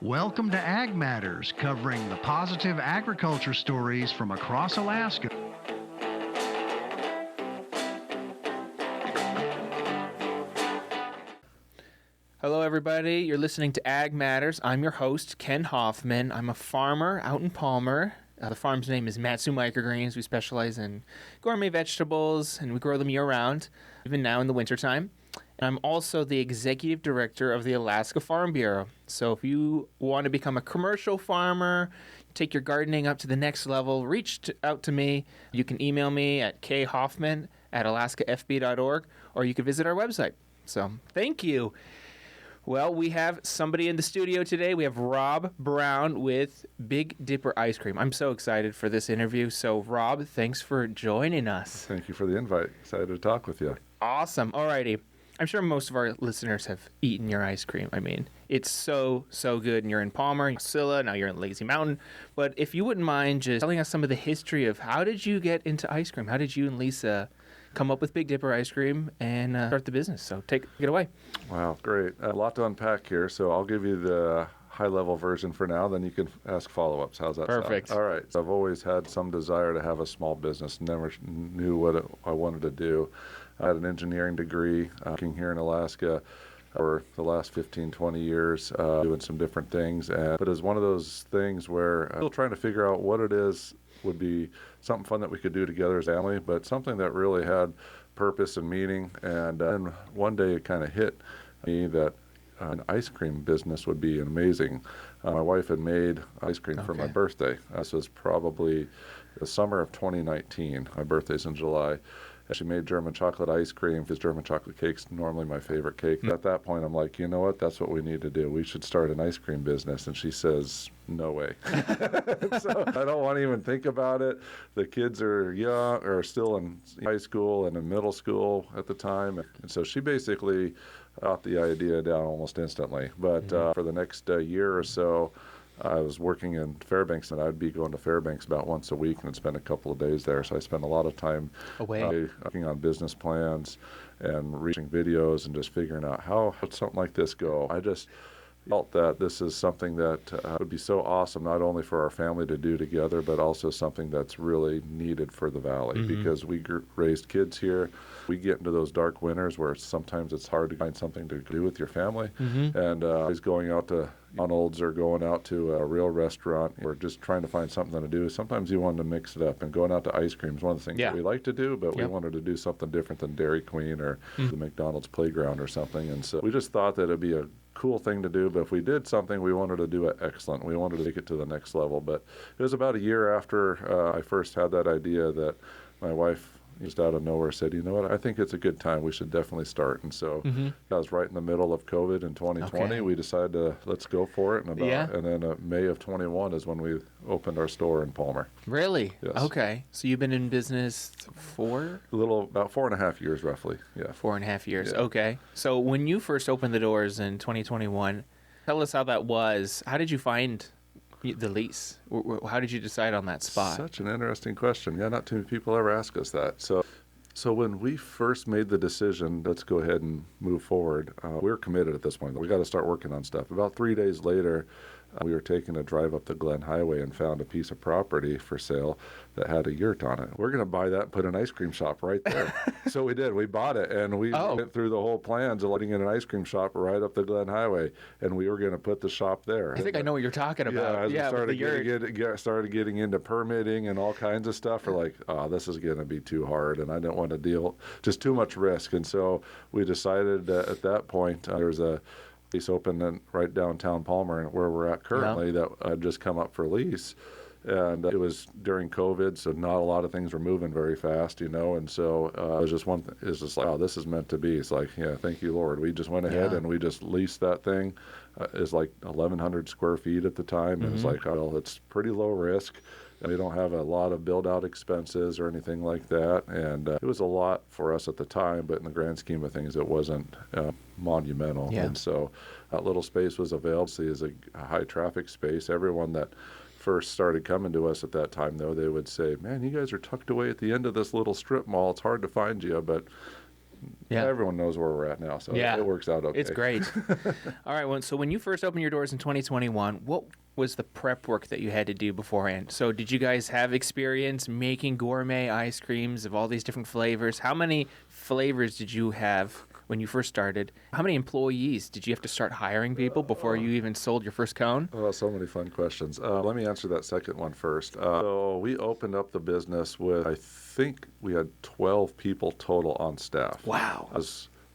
Welcome to Ag Matters, covering the positive agriculture stories from across Alaska. Hello, everybody. You're listening to Ag Matters. I'm your host, Ken Hoffman. I'm a farmer out in Palmer. The farm's name is Matsu Microgreens. We specialize in gourmet vegetables, and we grow them year-round, even now in the wintertime. And I'm also the executive director of the Alaska Farm Bureau. So if you want to become a commercial farmer, take your gardening up to the next level, reach out to me. You can email me at khoffman@alaskafb.org, or you can visit our website. So thank you. Well, we have somebody in the studio today. We have Rob Brown with Big Dipper Ice Cream. I'm so excited for this interview. So, Rob, thanks for joining us. Thank you for the invite. Excited to talk with you. Awesome. Alrighty. I'm sure most of our listeners have eaten your ice cream. I mean, it's so good. And you're in Palmer, Scylla, now you're in Lazy Mountain. But if you wouldn't mind just telling us some of the history of how did you get into ice cream? How did you and Lisa come up with Big Dipper Ice Cream and start the business? So take it away. Wow, great. A lot to unpack here, so I'll give you the high-level version for now, then you can ask follow-ups. How's that Perfect. sound? All right. So I've always had some desire to have a small business, never knew what I wanted to do. I had an engineering degree working here in Alaska for the last 15, 20 years, doing some different things. But it was one of those things where I'm still trying to figure out what it is would be something fun that we could do together as a family, but something that really had purpose and meaning. And then one day it kind of hit me that an ice cream business would be amazing. My wife had made ice cream for my birthday. This was probably the summer of 2019. My birthday's in July. She made German chocolate ice cream because German chocolate cake's normally my favorite cake. At that point, I'm like, you know what? That's what we need to do. We should start an ice cream business. And she says, no way. So I don't want to even think about it. The kids are young, or still in high school and in middle school at the time. And so she basically got the idea down almost instantly. But for the next year or so, I was working in Fairbanks, and I'd be going to Fairbanks about once a week and spend a couple of days there. So I spent a lot of time working on business plans and reaching videos and just figuring out how would something like this go. I just felt that this is something that would be so awesome, not only for our family to do together, but also something that's really needed for the valley, because we raised kids here. We get into those dark winters where sometimes it's hard to find something to do with your family. And always going out to McDonald's or going out to a real restaurant or just trying to find something to do. Sometimes you want to mix it up, and going out to ice cream is one of the things that we like to do, but we wanted to do something different than Dairy Queen or the McDonald's playground or something. And so we just thought that it'd be a cool thing to do, but if we did something, we wanted to do it excellent. We wanted to take it to the next level. But it was about a year after I first had that idea that my wife just out of nowhere said, you know what, I think it's a good time. We should definitely start. And so that was right in the middle of COVID in 2020. We decided to let's go for it. And then May of 21 is when we opened our store in Palmer. Really? Yes. Okay. So you've been in business about 4.5 years roughly. Yeah. 4.5 years. Yeah. Okay. So when you first opened the doors in 2021, tell us how that was. How did you find the lease? How did you decide on that spot? Such an interesting question. Yeah, not too many people ever ask us that. So when we first made the decision, let's go ahead and move forward, we were committed at this point. We got to start working on stuff. About 3 days later, we were taking a drive up the Glen Highway and found a piece of property for sale that had a yurt on it. We're going to buy that and put an ice cream shop right there. So we did. We bought it, and we went through the whole plans of letting in an ice cream shop right up the Glen Highway, and we were going to put the shop there. I think I know what you're talking about. Yeah, as we started getting into permitting and all kinds of stuff, we're like, oh, this is going to be too hard, and I didn't want to deal, just too much risk. And so we decided at that point, there was a lease open right downtown Palmer, where we're at currently, that had just come up for lease. And it was during COVID, so not a lot of things were moving very fast, and so it was just it's just like, oh, this is meant to be. It's like, yeah, thank you, Lord. We just went ahead and we just leased that thing. It's like 1,100 square feet at the time, and it's like, well, it's pretty low risk. We don't have a lot of build-out expenses or anything like that, and it was a lot for us at the time, but in the grand scheme of things, it wasn't monumental. And so that little space was available. See, as a high-traffic space. Everyone that first started coming to us at that time, though, they would say, man, you guys are tucked away at the end of this little strip mall. It's hard to find you, but Yeah. everyone knows where we're at now, so Yeah. it works out okay. It's great. All right. Well, so when you first opened your doors in 2021, what was the prep work that you had to do beforehand? So did you guys have experience making gourmet ice creams of all these different flavors? How many flavors did you have when you first started? How many employees did you have to start hiring people before you even sold your first cone? Oh, so many fun questions. Let me answer that second one first. So we opened up the business with, I think we had 12 people total on staff. Wow.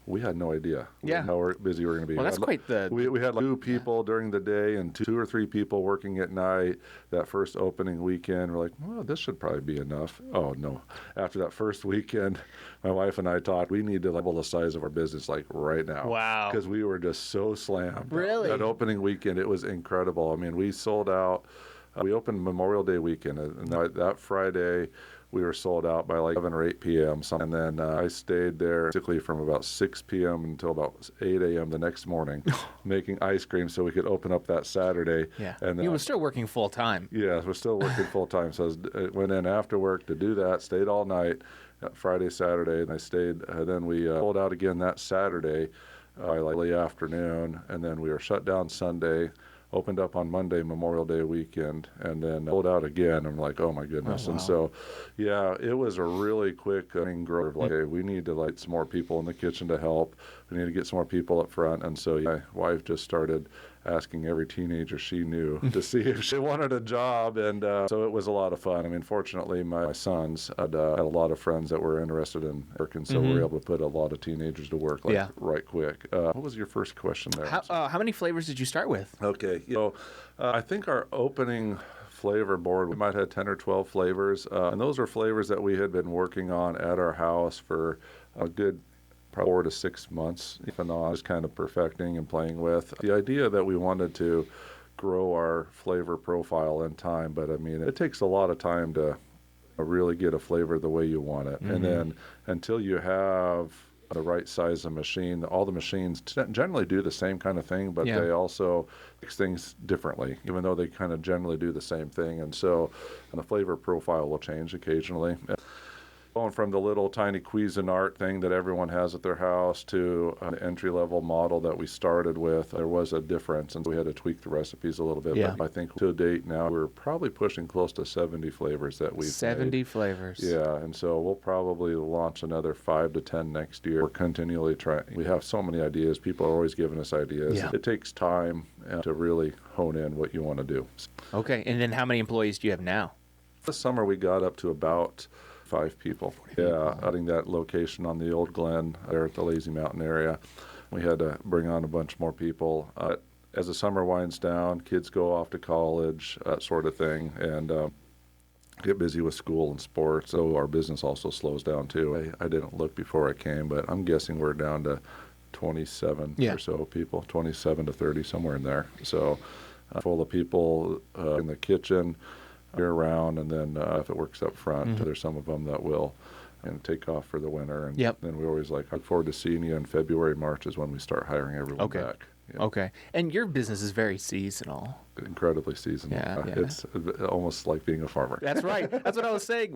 We had no idea Yeah. how busy we were going to be. Well, that's quite the... We had like 2 people during the day and 2 or 3 people working at night. That first opening weekend, we're like, well, this should probably be enough. Oh, no. After that first weekend, my wife and I talked, we need to level the size of our business like right now. Wow. Because we were just so slammed. Really? That opening weekend, it was incredible. I mean, we sold out. We opened Memorial Day weekend, and that Friday, we were sold out by like 7 or 8 p.m. And then I stayed there basically from about 6 p.m. until about 8 a.m. the next morning making ice cream so we could open up that Saturday. Yeah. And You were still working full time. yeah, we're still working full time. So I went in after work to do that, stayed all night, Friday, Saturday, and I stayed. Then we sold out again that Saturday by like early afternoon, and then we were shut down Sunday. Opened up on Monday, Memorial Day weekend, and then sold out again. I'm like, oh my goodness. Oh, wow. And so, yeah, it was a really quick growth. Like, hey, we need to light some more people in the kitchen to help. We need to get some more people up front. And so my wife just started asking every teenager she knew to see if she wanted a job. And so it was a lot of fun. I mean, fortunately, my sons had a lot of friends that were interested in working, so we were able to put a lot of teenagers to work right quick. What was your first question there? How many flavors did you start with? Okay, so I think our opening flavor board, we might have 10 or 12 flavors, and those are flavors that we had been working on at our house for a good probably 4 to 6 months, even on just kind of perfecting and playing with. The idea that we wanted to grow our flavor profile in time, but I mean, it takes a lot of time to really get a flavor the way you want it. And then until you have the right size of machine, all the machines generally do the same kind of thing, but they also fix things differently, even though they kind of generally do the same thing. And so the flavor profile will change occasionally. Going from the little tiny Cuisinart thing that everyone has at their house to an entry-level model that we started with, there was a difference, and we had to tweak the recipes a little bit. Yeah. But I think to date now, we're probably pushing close to 70 flavors that we've 70 made. flavors. Yeah, and so we'll probably launch another 5 to 10 next year. We're continually trying. We have so many ideas. People are always giving us ideas. Yeah. It takes time to really hone in what you want to do. Okay, and then how many employees do you have now? This summer, we got up to about 5 people. Yeah, adding that location on the Old Glen there at the Lazy Mountain area. We had to bring on a bunch more people. As the summer winds down, kids go off to college, that sort of thing, and get busy with school and sports. So our business also slows down too. I didn't look before I came, but I'm guessing we're down to 27 or so people, 27 to 30, somewhere in there. So full of people in the kitchen, year round, and then if it works up front, there's some of them that will take off for the winter. And then we always I look forward to seeing you in February, March is when we start hiring everyone back. Yeah. Okay. And your business is very seasonal. Incredibly seasonal. Yeah. It's almost like being a farmer. That's right. That's what I was saying.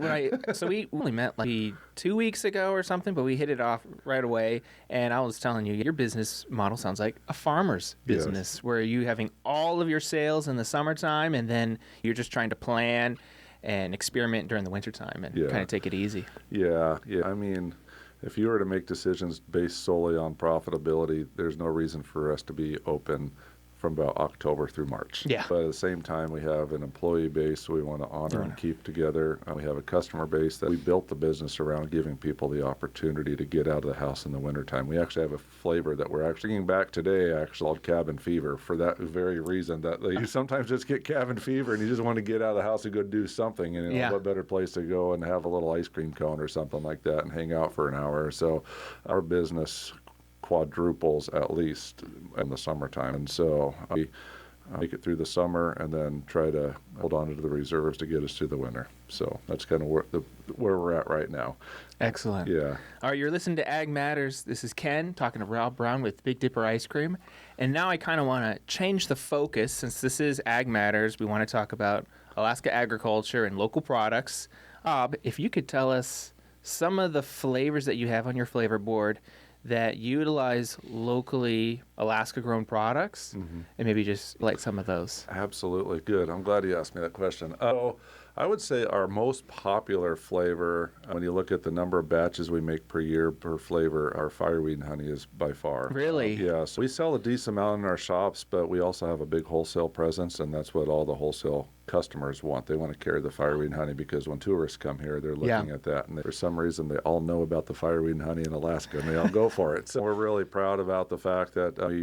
So we only met like 2 weeks ago or something, but we hit it off right away. And I was telling you, your business model sounds like a farmer's business, where you having all of your sales in the summertime, and then you're just trying to plan and experiment during the wintertime and kind of take it easy. Yeah. I mean, if you were to make decisions based solely on profitability, there's no reason for us to be open from about October through March. Yeah. But at the same time, we have an employee base we want to honor and keep together. We have a customer base that we built the business around giving people the opportunity to get out of the house in the wintertime. We actually have a flavor that we're actually bringing back today, actually called cabin fever, for that very reason that you sometimes just get cabin fever and you just want to get out of the house and go do something. And what better place to go and have a little ice cream cone or something like that and hang out for an hour. So our business quadruples at least in the summertime, and so we make it through the summer and then try to hold on to the reserves to get us through the winter. So that's kind of where we're at right now. Excellent. Yeah. All right, you're listening to Ag Matters. This is Ken talking to Rob Brown with Big Dipper Ice Cream, and now I kind of want to change the focus. Since this is Ag Matters, we want to talk about Alaska agriculture and local products. If you could tell us some of the flavors that you have on your flavor board that utilize locally Alaska-grown products, and maybe just like some of those. Absolutely. Good. I'm glad you asked me that question. I would say our most popular flavor, when you look at the number of batches we make per year per flavor, our fireweed and honey is by far. Really? Yes. We sell a decent amount in our shops, but we also have a big wholesale presence, and that's what all the wholesale customers want. They want to carry the fireweed and honey because when tourists come here, they're looking at that, and for some reason, they all know about the fireweed and honey in Alaska, and they all go for it. So we're really proud about the fact that we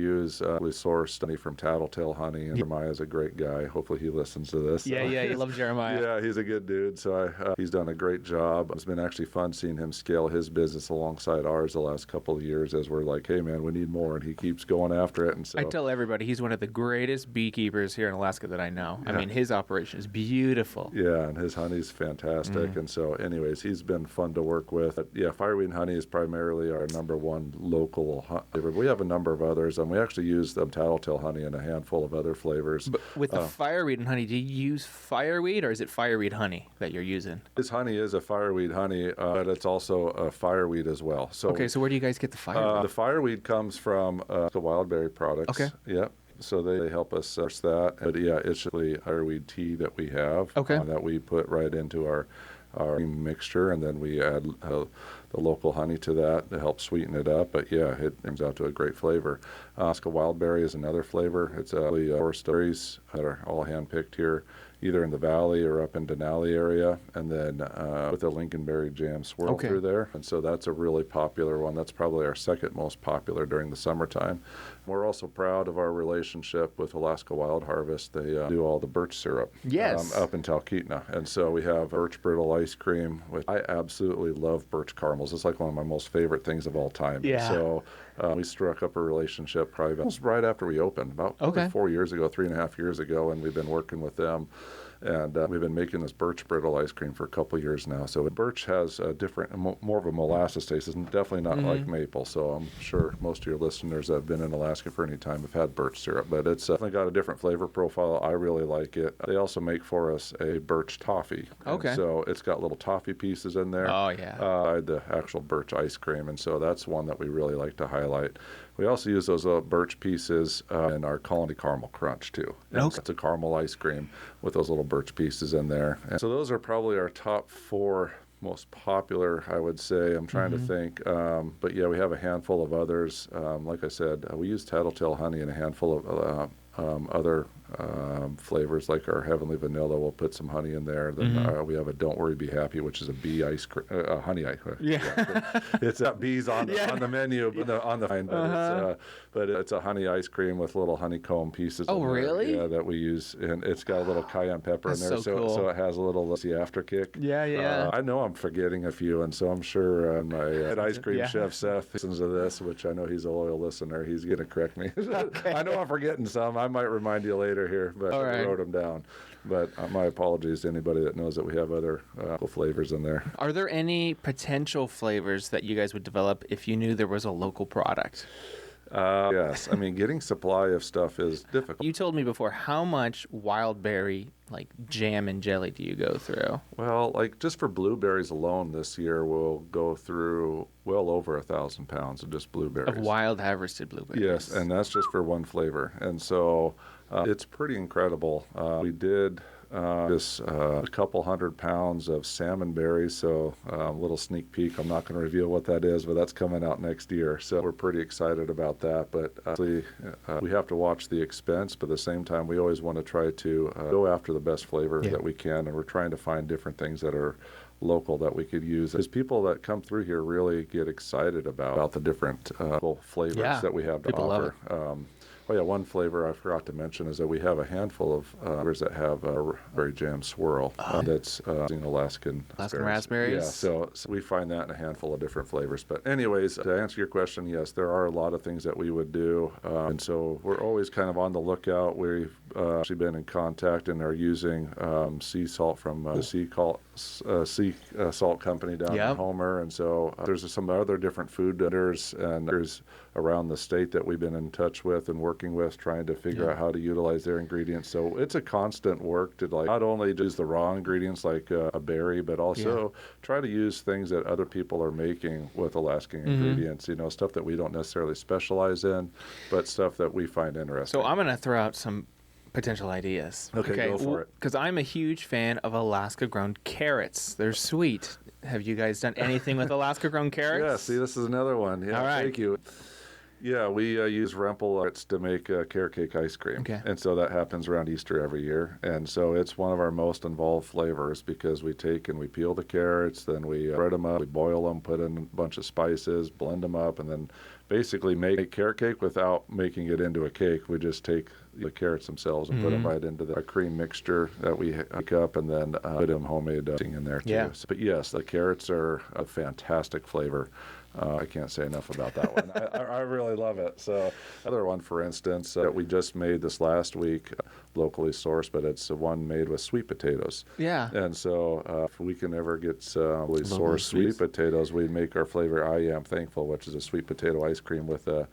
sourced honey from Tattletale Honey, and Jeremiah's a great guy. Hopefully, he listens to this. Yeah, you love Jeremiah. Yeah, he's a good dude. So he's done a great job. It's been actually fun seeing him scale his business alongside ours the last couple of years as we're like, hey, man, we need more. And he keeps going after it. And so I tell everybody he's one of the greatest beekeepers here in Alaska that I know. I mean, his operation is beautiful. Yeah, and his honey's fantastic. And so anyways, he's been fun to work with. But yeah, fireweed and honey is primarily our number one local flavor. We have a number of others, and we actually use Tattletale Honey and a handful of other flavors. But with the fireweed and honey, do you use fireweed or is it fireweed honey that you're using? His honey is a fireweed honey, but it's also a fireweed as well. So okay, so where do you guys get the fireweed? the fireweed comes from the Wildberry products. Okay. Yep. So they help us source that. But yeah, it's really fireweed tea that we have that we put right into our mixture, and then we add the local honey to that to help sweeten it up. But yeah, it comes out to a great flavor. Alaska Wildberry is another flavor. It's forest berries that are all hand-picked here, either in the valley or up in Denali area, and then with a lingonberry jam swirl through there. And so that's a really popular one. That's probably our second most popular during the summertime. We're also proud of our relationship with Alaska Wild Harvest. They do all the birch syrup up in Talkeetna. And so we have birch brittle ice cream, which I absolutely love birch caramels. It's like one of my most favorite things of all time. Yeah. So we struck up a relationship probably almost right after we opened, about 4 years ago, 3.5 years ago, and we've been working with them. And we've been making this birch brittle ice cream for a couple of years now. So birch has a different, more of a molasses taste. It's definitely not like maple. So I'm sure most of your listeners that have been in Alaska for any time have had birch syrup. But it's definitely got a different flavor profile. I really like it. They also make for us a birch toffee. Okay. And so it's got little toffee pieces in there. Oh, yeah. The actual birch ice cream. And so that's one that we really like to highlight. We also use those birch pieces in our Colony Caramel Crunch, too. Okay. It's a caramel ice cream with those little birch pieces in there. And so those are probably our top 4 most popular, I would say. I'm trying to think. But yeah, we have a handful of others. Like I said, we use Tattletale Honey and a handful of other flavors, like our Heavenly Vanilla. We'll put some honey in there. Then we have a Don't Worry Be Happy, which is a bee ice cream, honey ice cream. Yeah. It's got bees on the menu, but it's a honey ice cream with little honeycomb pieces. Oh, really? Yeah, that we use, and it's got a little cayenne pepper in there, so cool. So it has a little after kick. Yeah. I know I'm forgetting a few, and so I'm sure my head ice cream chef Seth listens to this, which I know he's a loyal listener. He's going to correct me. Okay. I know I'm forgetting some. I might remind you later here, but I wrote them down. But my apologies to anybody that knows that we have other flavors in there. Are there any potential flavors that you guys would develop if you knew there was a local product? Yes. I mean, getting supply of stuff is difficult. You told me before, how much wild berry jam and jelly do you go through? Well, just for blueberries alone this year, we'll go through well over 1,000 pounds of just blueberries. Of wild harvested blueberries. Yes, and that's just for one flavor. And so it's pretty incredible. We did just a couple 100 pounds of salmon berries. So a little sneak peek. I'm not going to reveal what that is, but that's coming out next year. So we're pretty excited about that. But we have to watch the expense. But at the same time, we always want to try to go after the best flavor that we can. And we're trying to find different things that are local that we could use, because people that come through here really get excited about the different flavors that we have to people offer. Love it. One flavor I forgot to mention is that we have a handful of flavors that have a berry jam swirl that's using Alaskan raspberries. Yeah, so we find that in a handful of different flavors. But anyways, to answer your question, yes, there are a lot of things that we would do. And so we're always kind of on the lookout. We've actually been in contact and are using sea salt from the sea salt company down in Homer. And so there's some other different food vendors and there's around the state that we've been in touch with and working working with, trying to figure out how to utilize their ingredients. So it's a constant work to like not only use the raw ingredients like a berry, but also try to use things that other people are making with Alaskan ingredients, you know, stuff that we don't necessarily specialize in, but stuff that we find interesting. So I'm going to throw out some potential ideas. Okay, go for it. Because I'm a huge fan of Alaska-grown carrots. They're sweet. Have you guys done anything with Alaska-grown carrots? Yeah, see, this is another one. Yeah, All right. Thank you. Yeah, we use Rempel to make carrot cake ice cream. Okay. And so that happens around Easter every year. And so it's one of our most involved flavors because we take and we peel the carrots, then we bread them up, we boil them, put in a bunch of spices, blend them up, and then basically make carrot cake without making it into a cake. We just take the carrots themselves and put them right into the cream mixture that we make up, and then put them homemade in there too. Yeah. But yes, the carrots are a fantastic flavor. I can't say enough about that one. I really love it. So another one, for instance, that we just made this last week, locally sourced, but it's one made with sweet potatoes. Yeah. And so if we can ever get locally sourced sweet potatoes, we make our flavor I Am Thankful, which is a sweet potato ice cream with a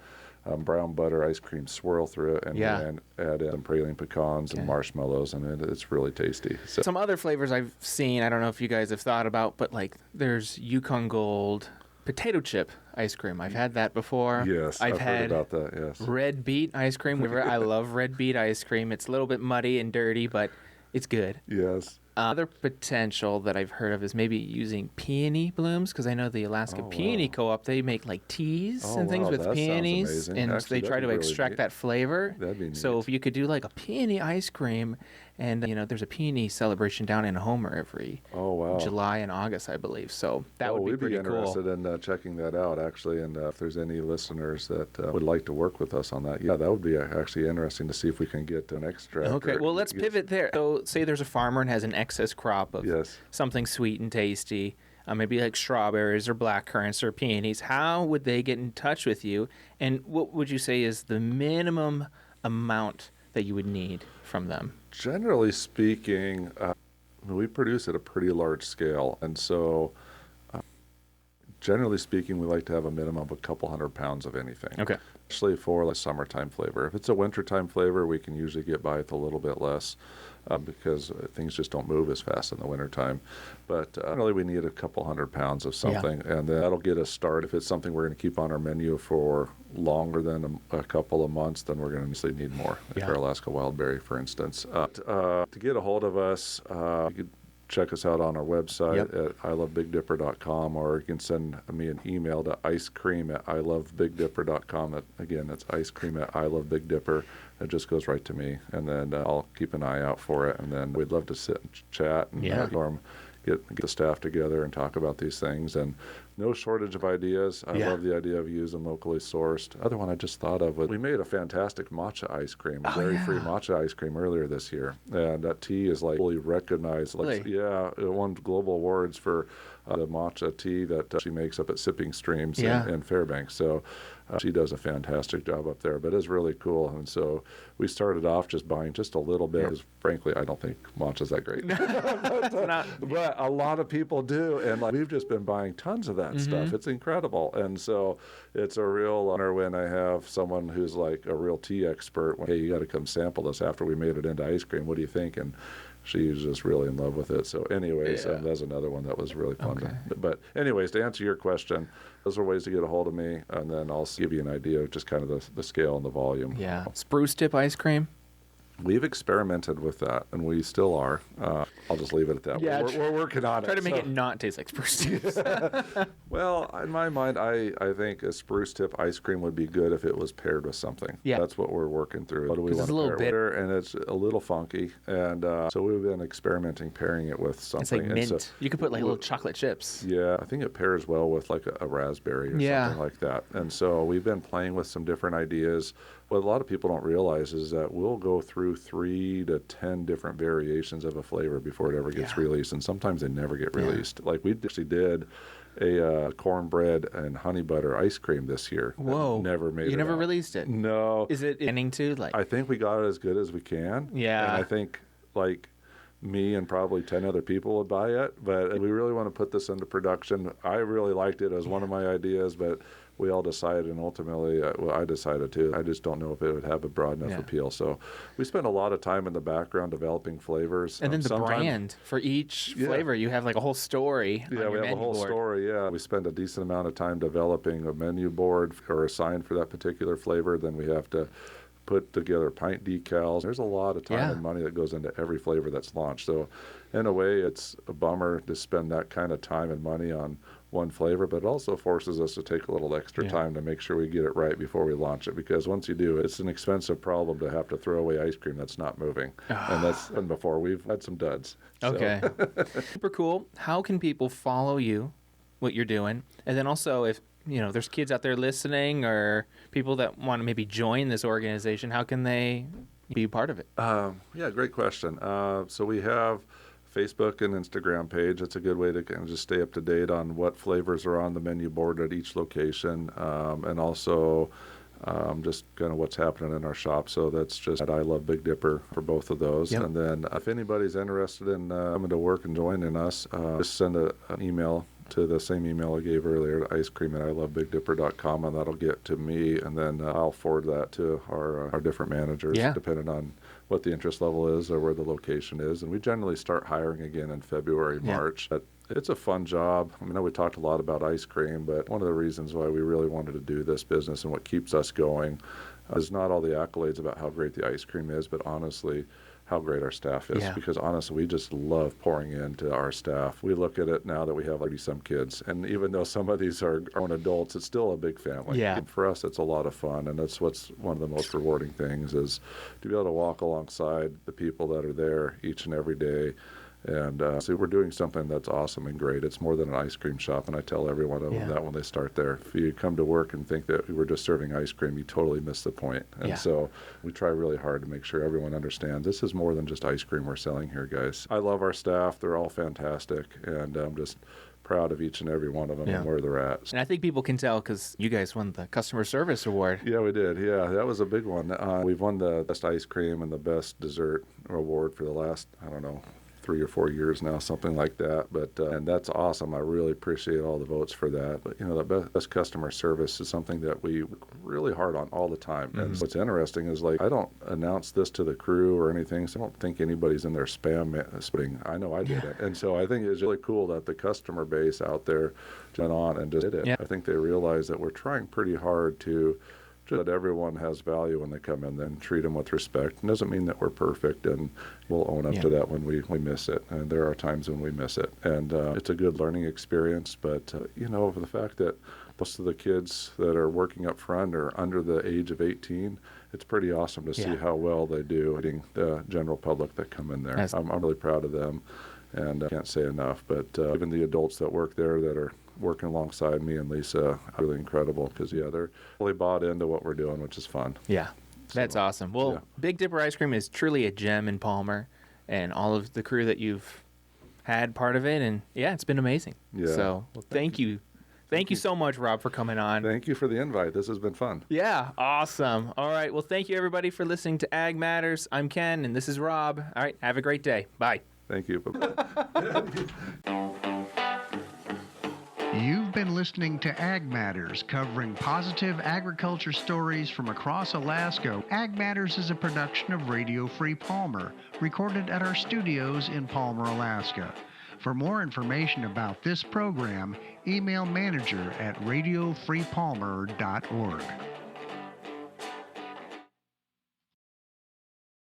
brown butter ice cream swirl through it, and then add in some praline pecans and marshmallows, and it's really tasty. So. Some other flavors I've seen, I don't know if you guys have thought about, but like there's Yukon Gold potato chip ice cream. I've had that before. Yes, I've heard about that, yes. Red beet ice cream. I love red beet ice cream. It's a little bit muddy and dirty, but it's good. Yes. Other potential that I've heard of is maybe using peony blooms, because I know the Alaska Peony Co-op, they make like teas and things with that sounds peonies, amazing. and Actually, they try that'd to be really extract neat. that flavor. That'd be neat. So if you could do like a peony ice cream, and you know, there's a peony celebration down in Homer every July and August, I believe. So that would be we'd pretty be interested in checking that out, actually. And if there's any listeners that would like to work with us on that, that would be actually interesting to see if we can get an extract. Okay, well, let's pivot there. So say there's a farmer and has an excess crop of something sweet and tasty, maybe like strawberries or blackcurrants or peonies. How would they get in touch with you? And what would you say is the minimum amount that you would need from them? Generally speaking, we produce at a pretty large scale. And so generally speaking, we like to have a minimum of a couple 100 pounds of anything. Okay. Especially for like summertime flavor. If it's a wintertime flavor, we can usually get by with a little bit less because things just don't move as fast in the wintertime. But really, we need a couple 100 pounds of something, and that'll get us started. If it's something we're going to keep on our menu for longer than a couple of months, then we're going to obviously need more. Like our Alaska Wildberry, for instance. To get a hold of us, you could check us out on our website at ilovebigdipper.com, or you can send me an email to icecream@ilovebigdipper.com. Again, that's icecream@ilovebigdipper. It just goes right to me, and then I'll keep an eye out for it, and then we'd love to sit and chat and get the staff together and talk about these things. And no shortage of ideas. I love the idea of using locally sourced. Other one I just thought of was we made a fantastic matcha ice cream, dairy-free matcha ice cream earlier this year, and that tea is like fully recognized. Like, it won global awards for the matcha tea that she makes up at Sipping Streams in Fairbanks. So she does a fantastic job up there, but it's really cool. And so we started off just buying just a little bit, because frankly, I don't think matcha's that great. But a lot of people do, and like, we've just been buying tons of that stuff. It's incredible. And so it's a real honor when I have someone who's like a real tea expert. Hey, you got to come sample this after we made it into ice cream. What do you think? And she's just really in love with it. So anyways, that's another one that was really fun. But anyways, to answer your question, those are ways to get a hold of me, and then I'll give you an idea of just kind of the scale and the volume. Yeah. Spruce tip ice cream? We've experimented with that, and we still are. I'll just leave it at that. Yeah, we're working on it. Try to make it not taste like spruce tips. Well, in my mind, I think a spruce tip ice cream would be good if it was paired with something. Yeah. That's what we're working through. What do we want it's a to little pair it with? And it's a little funky. And so we've been experimenting pairing it with something. It's like And mint. so You could put like little chocolate chips. yeah, I think it pairs well with like a raspberry or something like that. And so we've been playing with some different ideas. What a lot of people don't realize is that we'll go through 3 to 10 different variations of a flavor before it ever gets released, and sometimes they never get released. Like we actually did a cornbread and honey butter ice cream this year. Whoa! Never made it. You never out. released it. No. Is it ending to like? I think we got it as good as we can. Yeah. And I think like me and probably 10 other people would buy it, but we really want to put this into production. I really liked it as one of my ideas, but we all decided, and ultimately, well, I decided to. I just don't know if it would have a broad enough appeal. So we spend a lot of time in the background developing flavors. And then the brand for each flavor, you have like a whole story. Yeah, we have a whole story. Yeah, we spend a decent amount of time developing a menu board or a sign for that particular flavor. Then we have to put together pint decals. There's a lot of time and money that goes into every flavor that's launched. So in a way, it's a bummer to spend that kind of time and money on one flavor, but it also forces us to take a little extra time to make sure we get it right before we launch it, because once you do, it's an expensive problem to have to throw away ice cream that's not moving. And that's been before. We've had some duds. Okay. Super cool. How can people follow you, what you're doing? And then also, if there's kids out there listening or people that want to maybe join this organization, how can they be part of it? Yeah, great question. So we have Facebook and Instagram page. It's a good way to kind of just stay up to date on what flavors are on the menu board at each location, and also just kind of what's happening in our shop. So that's just at I Love Big Dipper for both of those. And then if anybody's interested in coming to work and joining us, just send an email to the same email I gave earlier, icecream@ilovebigdipper.com, and that'll get to me, and then I'll forward that to our different managers, depending on what the interest level is or where the location is. And we generally start hiring again in February, March. But it's a fun job. I know we talked a lot about ice cream, but one of the reasons why we really wanted to do this business and what keeps us going is not all the accolades about how great the ice cream is, but honestly, how great our staff is. Because honestly, we just love pouring into our staff. We look at it now that we have 30-some kids, and even though some of these are grown adults, it's still a big family. And for us, it's a lot of fun, and that's what's one of the most rewarding things, is to be able to walk alongside the people that are there each and every day. And so we're doing something that's awesome and great. It's more than an ice cream shop, and I tell every one of them that when they start there. If you come to work and think that we're just serving ice cream, you totally miss the point. And so we try really hard to make sure everyone understands this is more than just ice cream we're selling here, guys. I love our staff. They're all fantastic, and I'm just proud of each and every one of them and where they're at. And I think people can tell because you guys won the customer service award. Yeah, we did. Yeah, that was a big one. We've won the best ice cream and the best dessert award for the last, 3 or 4 years now, something like that. But and that's awesome. I really appreciate all the votes for that. But the best customer service is something that we work really hard on all the time. And what's interesting is, like, I don't announce this to the crew or anything, so I don't think anybody's in their spam spitting. I know I did it. And so I think it's really cool that the customer base out there went on and just did it. I think they realize that we're trying pretty hard to that everyone has value when they come in, then treat them with respect. It doesn't mean that we're perfect, and we'll own up to that when we miss it. And there are times when we miss it. And it's a good learning experience. But, the fact that most of the kids that are working up front are under the age of 18, it's pretty awesome to see how well they do hitting the general public that come in there. I'm really proud of them, and I can't say enough. But even the adults that work there that are working alongside me and Lisa, really incredible, because they're really bought into what we're doing, which is fun. That's awesome. Well, Big Dipper Ice Cream is truly a gem in Palmer, and all of the crew that you've had part of it, and it's been amazing. So thank you so much, Rob, for coming on. Thank you for the invite. This has been fun. Awesome. All right, well, thank you everybody for listening to Ag Matters. I'm Ken, and this is Rob. All right, have a great day. Bye. Thank you. You've been listening to Ag Matters, covering positive agriculture stories from across Alaska. Ag Matters is a production of Radio Free Palmer, recorded at our studios in Palmer, Alaska. For more information about this program, email manager@radiofreepalmer.org.